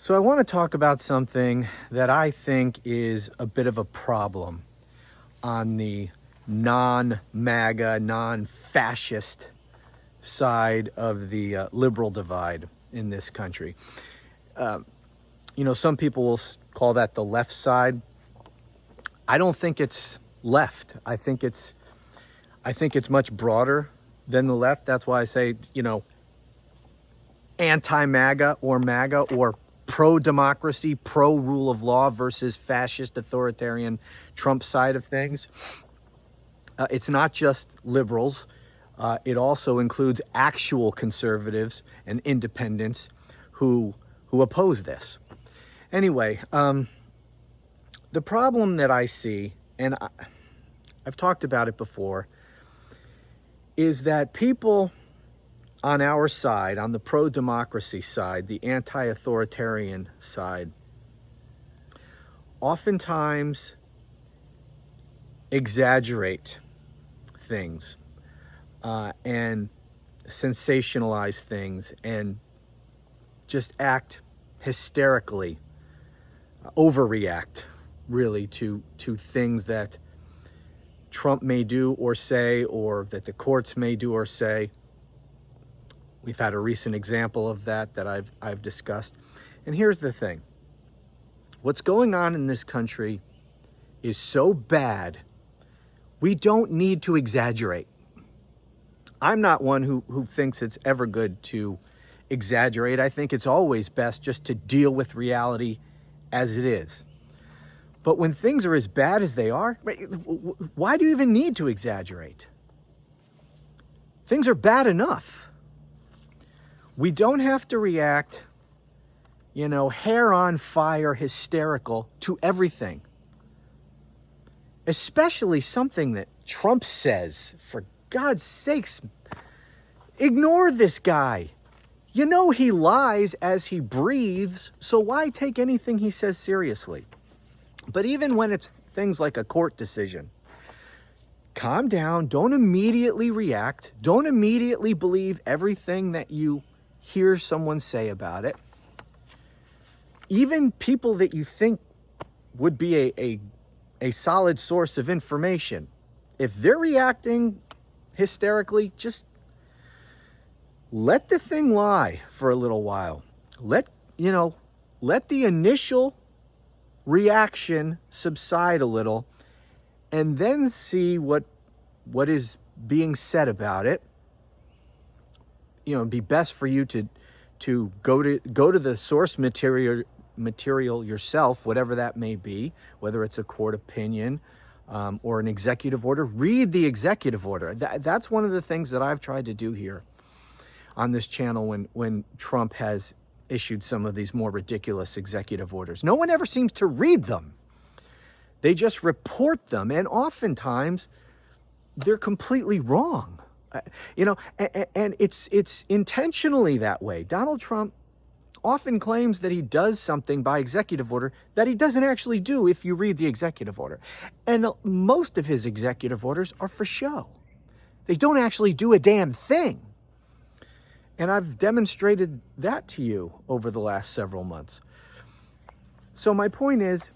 So I want to talk about something that I think is a bit of a problem on the non-MAGA, non-fascist side of the liberal divide in this country. Some people will call that the left side. I don't think it's left. I think it's much broader than the left. That's why I say, anti-MAGA or pro-democracy, pro-rule of law versus fascist, authoritarian Trump side of things. It's not just liberals. It also includes actual conservatives and independents who oppose this. Anyway, the problem that I see, and I've talked about it before, is that people on our side, on the pro-democracy side, the anti-authoritarian side, oftentimes exaggerate things and sensationalize things and just act hysterically, overreact really to things that Trump may do or say, or that the courts may do or say. We've had a recent example of that I've discussed. And here's the thing. What's going on in this country is so bad, we don't need to exaggerate. I'm not one who thinks it's ever good to exaggerate. I think it's always best just to deal with reality as it is. But when things are as bad as they are, why do you even need to exaggerate? Things are bad enough. We don't have to react, hair on fire, hysterical to everything. Especially something that Trump says. For God's sakes, ignore this guy. He lies as he breathes, so why take anything he says seriously? But even when it's things like a court decision, calm down, don't immediately react, don't immediately believe everything that you hear someone say about it. Even people that you think would be a solid source of information, if they're reacting hysterically, just let the thing lie for a little while. Let the initial reaction subside a little, and then see what is being said about it. It'd be best for you to go to the source material yourself, whatever that may be, whether it's a court opinion or an executive order. Read the executive order. That's one of the things that I've tried to do here on this channel when Trump has issued some of these more ridiculous executive orders. No one ever seems to read them. They just report them, and oftentimes they're completely wrong. And it's intentionally that way. Donald Trump often claims that he does something by executive order that he doesn't actually do if you read the executive order. And most of his executive orders are for show. They don't actually do a damn thing. And I've demonstrated that to you over the last several months. So my point is,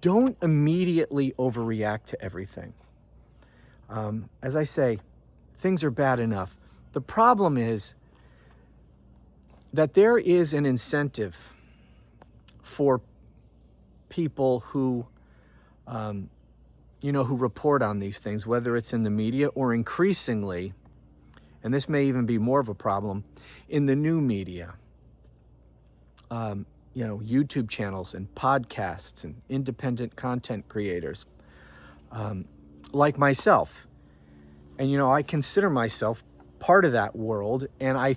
don't immediately overreact to everything. As I say, things are bad enough. The problem is that there is an incentive for people who, who report on these things, whether it's in the media or increasingly, and this may even be more of a problem, in the new media. YouTube channels and podcasts and independent content creators. Like myself. And, I consider myself part of that world, and I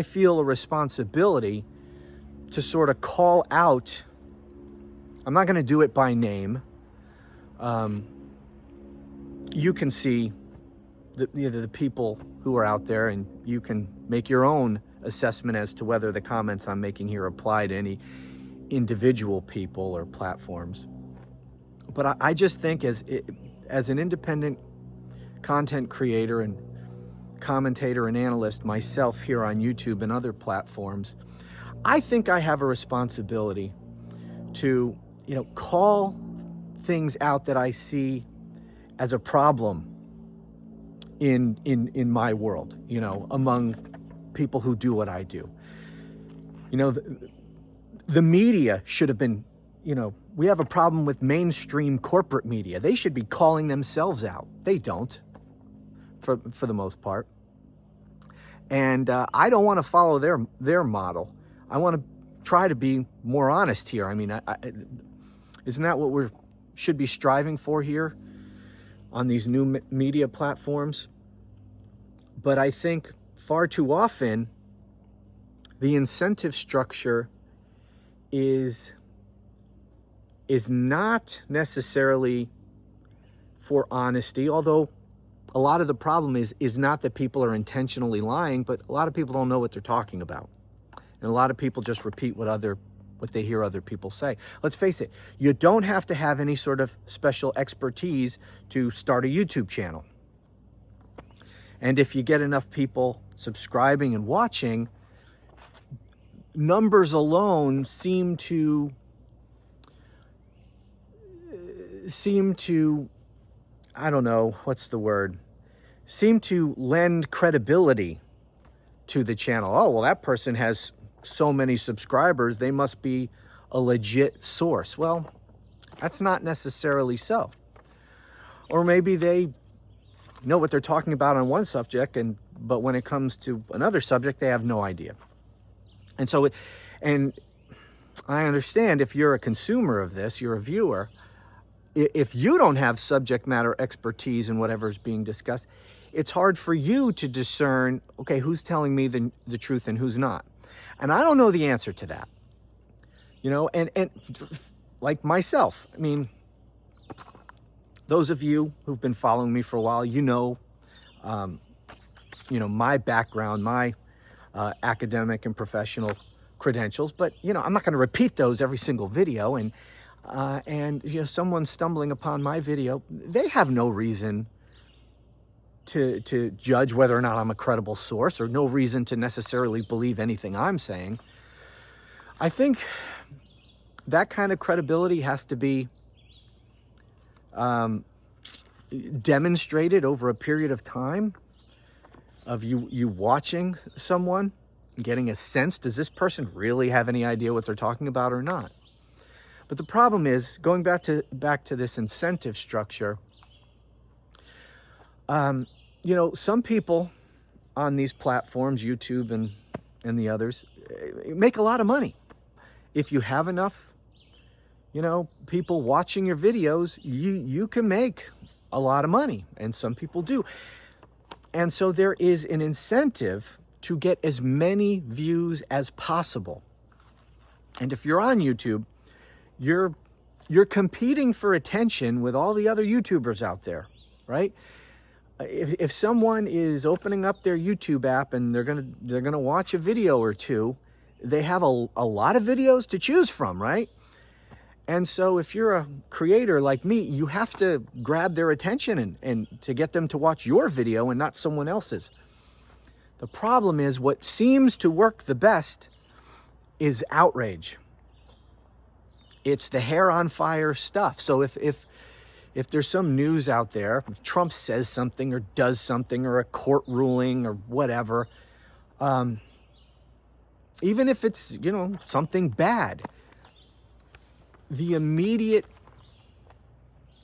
feel a responsibility to sort of call out. I'm not going to do it by name. You can see the people who are out there, and you can make your own assessment as to whether the comments I'm making here apply to any individual people or platforms. But I just think as an independent content creator and commentator and analyst myself here on YouTube and other platforms, I think I have a responsibility to, call things out that I see as a problem in my world, among people who do what I do. The media should have been, we have a problem with mainstream corporate media. They should be calling themselves out. They don't, for the most part. And I don't want to follow their model. I want to try to be more honest here. I mean, isn't that what we should be striving for here on these new media platforms? But I think far too often the incentive structure is not necessarily for honesty, although a lot of the problem is not that people are intentionally lying, but a lot of people don't know what they're talking about. And a lot of people just repeat what they hear other people say. Let's face it, you don't have to have any sort of special expertise to start a YouTube channel. And if you get enough people subscribing and watching, numbers alone seem to I don't know, what's the word? Seem to lend credibility to the channel. Oh, well, that person has so many subscribers, they must be a legit source. Well, that's not necessarily so. Or maybe they know what they're talking about on one subject, but when it comes to another subject, they have no idea. And I understand if you're a consumer of this, you're a viewer, if you don't have subject matter expertise in whatever's being discussed, it's hard for you to discern, okay, who's telling me the truth and who's not. And I don't know the answer to that. And like myself, I mean, those of you who've been following me for a while, my background, my academic and professional credentials, but I'm not going to repeat those every single video. And someone stumbling upon my video, they have no reason to judge whether or not I'm a credible source, or no reason to necessarily believe anything I'm saying. I think that kind of credibility has to be demonstrated over a period of time of you watching someone, getting a sense, does this person really have any idea what they're talking about or not? But the problem is, going back to this incentive structure, some people on these platforms, YouTube and the others, make a lot of money. If you have enough, people watching your videos, you can make a lot of money, and some people do. And so there is an incentive to get as many views as possible. And if you're on YouTube, you're competing for attention with all the other YouTubers out there, right? If someone is opening up their YouTube app and they're gonna watch a video or two, they have a lot of videos to choose from, right? And so if you're a creator like me, you have to grab their attention and to get them to watch your video and not someone else's. The problem is, what seems to work the best is outrage. It's the hair on fire stuff. So if there's some news out there, if Trump says something or does something, or a court ruling or whatever, even if it's, something bad, the immediate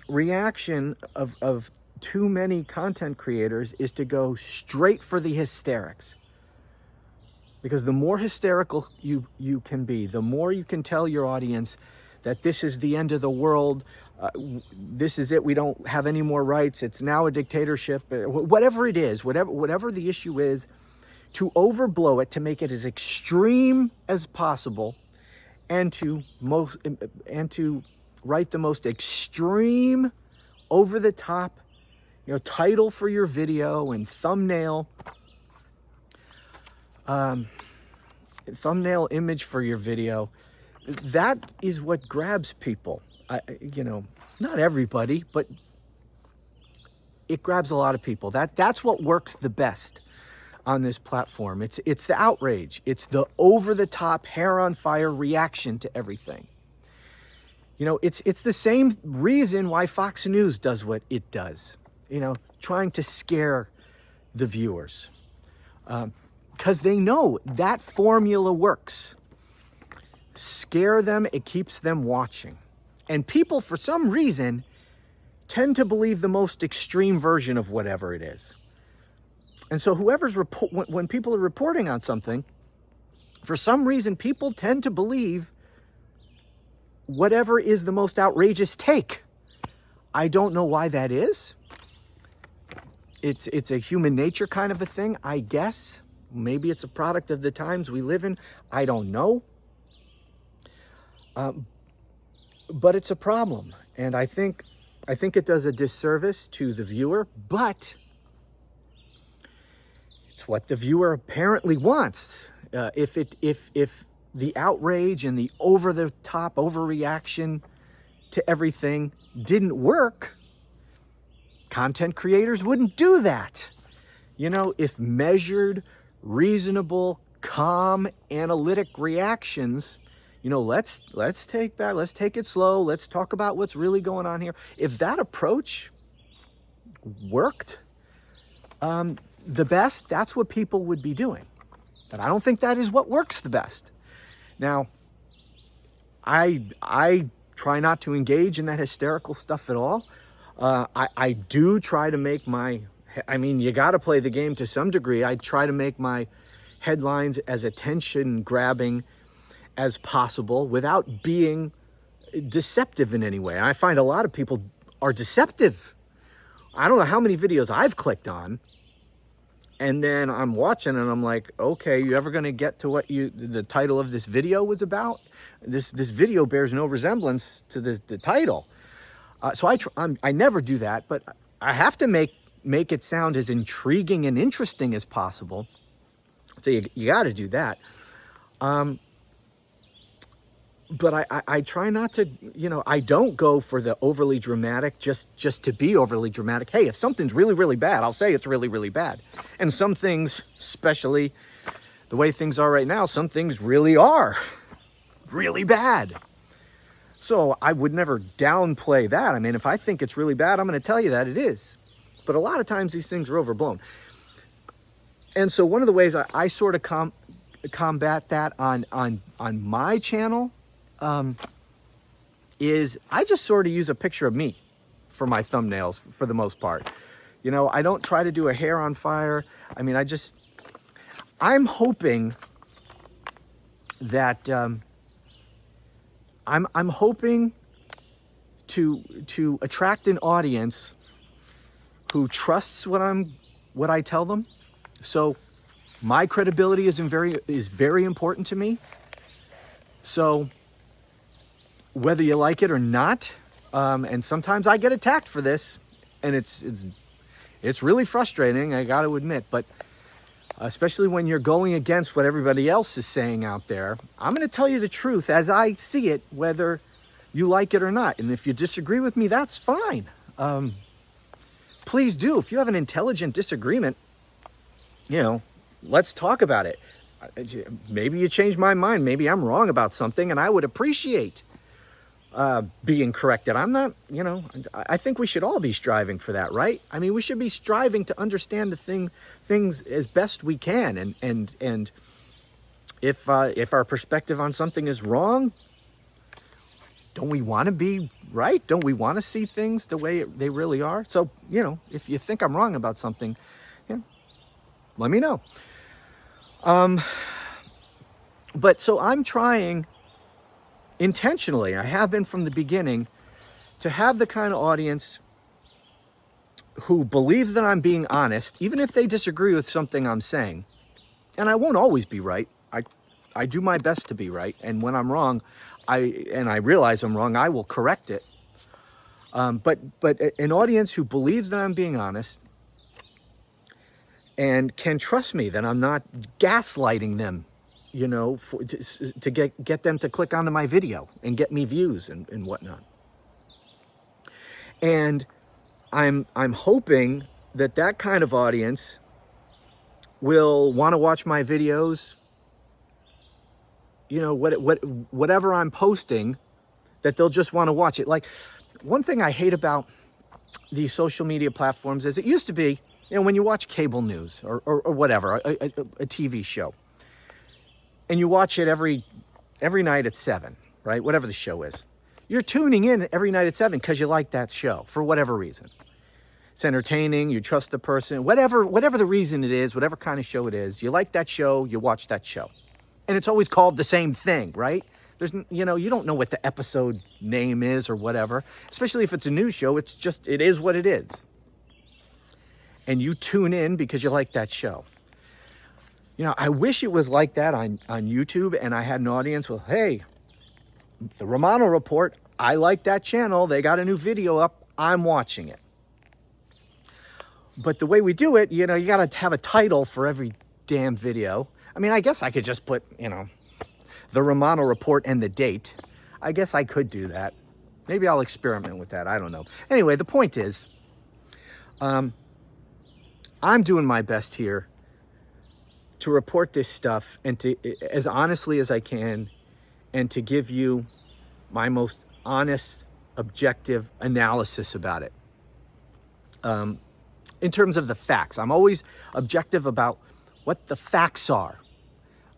reaction of too many content creators is to go straight for the hysterics. Because the more hysterical you can be, the more you can tell your audience that this is the end of the world, this is it, we don't have any more rights, it's now a dictatorship, whatever it is, whatever the issue is, to overblow it, to make it as extreme as possible, and to write the most extreme, over the top, title for your video and thumbnail image for your video. That is what grabs people. Not everybody, but it grabs a lot of people. That's what works the best on this platform. It's the outrage. It's the over-the-top, hair on fire reaction to everything. You know, it's the same reason why Fox News does what it does. You know, trying to scare the viewers. Because they know that formula works. Scare them, it keeps them watching. And people, for some reason, tend to believe the most extreme version of whatever it is. And so when people are reporting on something, for some reason, people tend to believe whatever is the most outrageous take. I don't know why that is. It's a human nature kind of a thing, I guess. Maybe it's a product of the times we live in. I don't know. But it's a problem. And I think it does a disservice to the viewer, but it's what the viewer apparently wants. If the outrage and the over-the-top overreaction to everything didn't work, content creators wouldn't do that. You know, if measured, reasonable, calm, analytic reactions, you know, let's take it slow, let's talk about what's really going on here. If that approach worked the best, that's what people would be doing. But I don't think that is what works the best. Now, I try not to engage in that hysterical stuff at all. I do try to make you got to play the game to some degree. I try to make my headlines as attention-grabbing as possible without being deceptive in any way. And I find a lot of people are deceptive. I don't know how many videos I've clicked on, and then I'm watching and I'm like, okay, you ever going to get to what the title of this video was about? This video bears no resemblance to the title. So I never do that, but I have to make it sound as intriguing and interesting as possible. So you got to do that. But I try not to, you know, I don't go for the overly dramatic just to be overly dramatic. Hey, if something's really, really bad, I'll say it's really, really bad. And some things, especially the way things are right now, some things really are really bad. So I would never downplay that. I mean, if I think it's really bad, I'm going to tell you that it is. But a lot of times these things are overblown. And so one of the ways I sort of combat that on my channel is I just sort of use a picture of me for my thumbnails for the most part. You know, I don't try to do a hair on fire. I mean, I'm hoping that I'm hoping to attract an audience who trusts what I tell them. So my credibility is very important to me. So whether you like it or not, and sometimes I get attacked for this, and it's really frustrating, I got to admit, but especially when you're going against what everybody else is saying out there, I'm going to tell you the truth as I see it, whether you like it or not. And if you disagree with me, that's fine. Please do. If you have an intelligent disagreement, you know, let's talk about it. Maybe you changed my mind. Maybe I'm wrong about something, and I would appreciate being corrected. I'm not, you know, I think we should all be striving for that, right? I mean, we should be striving to understand the things as best we can. And if our perspective on something is wrong, don't we want to be right? Don't we want to see things the way they really are? So, you know, if you think I'm wrong about something, yeah, let me know. But so I'm trying intentionally, I have been from the beginning, to have the kind of audience who believes that I'm being honest, even if they disagree with something I'm saying. And I won't always be right. I do my best to be right. And when I'm wrong, I realize I'm wrong, I will correct it. But an audience who believes that I'm being honest and can trust me that I'm not gaslighting them, you know, to get them to click onto my video and get me views and whatnot. And I'm hoping that that kind of audience will want to watch my videos, you know, whatever I'm posting, that they'll just want to watch it. Like, one thing I hate about these social media platforms is, it used to be, you know, when you watch cable news or whatever, a TV show, and you watch it every night at 7, right? Whatever the show is. You're tuning in every night at 7 because you like that show for whatever reason. It's entertaining, you trust the person, whatever the reason it is, whatever kind of show it is, you like that show, you watch that show. And it's always called the same thing, right? There's, you know, you don't know what the episode name is or whatever, especially if it's a news show. It's just, it is what it is. And you tune in because you like that show. You know, I wish it was like that on YouTube, and I had an audience with, hey, the Romano Report, I like that channel. They got a new video up. I'm watching it. But the way we do it, you know, you got to have a title for every damn video. I mean, I guess I could just put, you know, the Romano Report and the date. I guess I could do that. Maybe I'll experiment with that. I don't know. Anyway, the point is, I'm doing my best here to report this stuff, and to, as honestly as I can, and to give you my most honest, objective analysis about it. In terms of the facts, I'm always objective about what the facts are.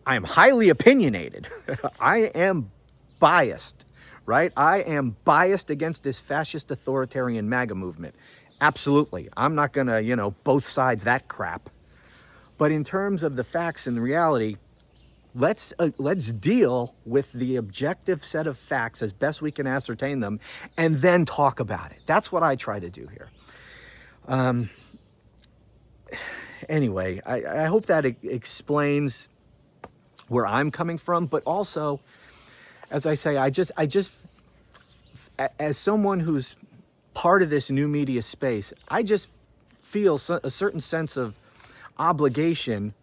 I am highly opinionated. I am biased, right? I am biased against this fascist authoritarian MAGA movement. Absolutely. I'm not going to, you know, both sides that crap. But in terms of the facts and the reality, let's deal with the objective set of facts as best we can ascertain them, and then talk about it. That's what I try to do here. Anyway, I hope that explains where I'm coming from, but also, as I say, I just, as someone who's part of this new media space, I just feel a certain sense of obligation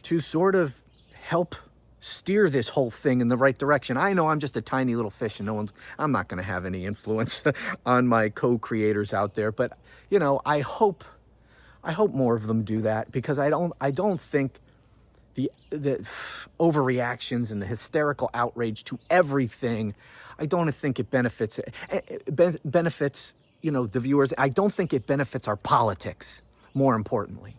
to sort of help steer this whole thing in the right direction. I know I'm just a tiny little fish, and I'm not going to have any influence on my co-creators out there, but, you know, I hope more of them do that, because I don't think the overreactions and the hysterical outrage to everything, I don't think it benefits you know, the viewers. I don't think it benefits our politics, more importantly.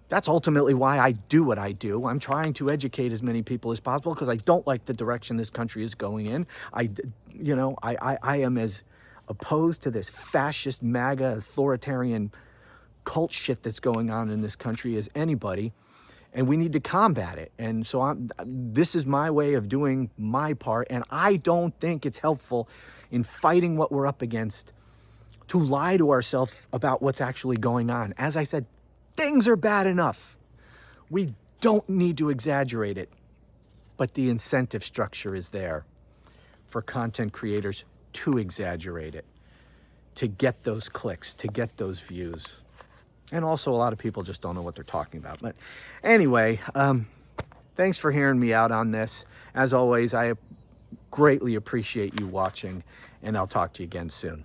That's ultimately why I do what I do. I'm trying to educate as many people as possible, because I don't like the direction this country is going in. I am as opposed to this fascist, MAGA, authoritarian cult shit that's going on in this country as anybody, and we need to combat it. And so this is my way of doing my part, and I don't think it's helpful in fighting what we're up against to lie to ourselves about what's actually going on. As I said, things are bad enough. We don't need to exaggerate it, but the incentive structure is there for content creators to exaggerate it, to get those clicks, to get those views. And also, a lot of people just don't know what they're talking about. But anyway, thanks for hearing me out on this. As always, I greatly appreciate you watching, and I'll talk to you again soon.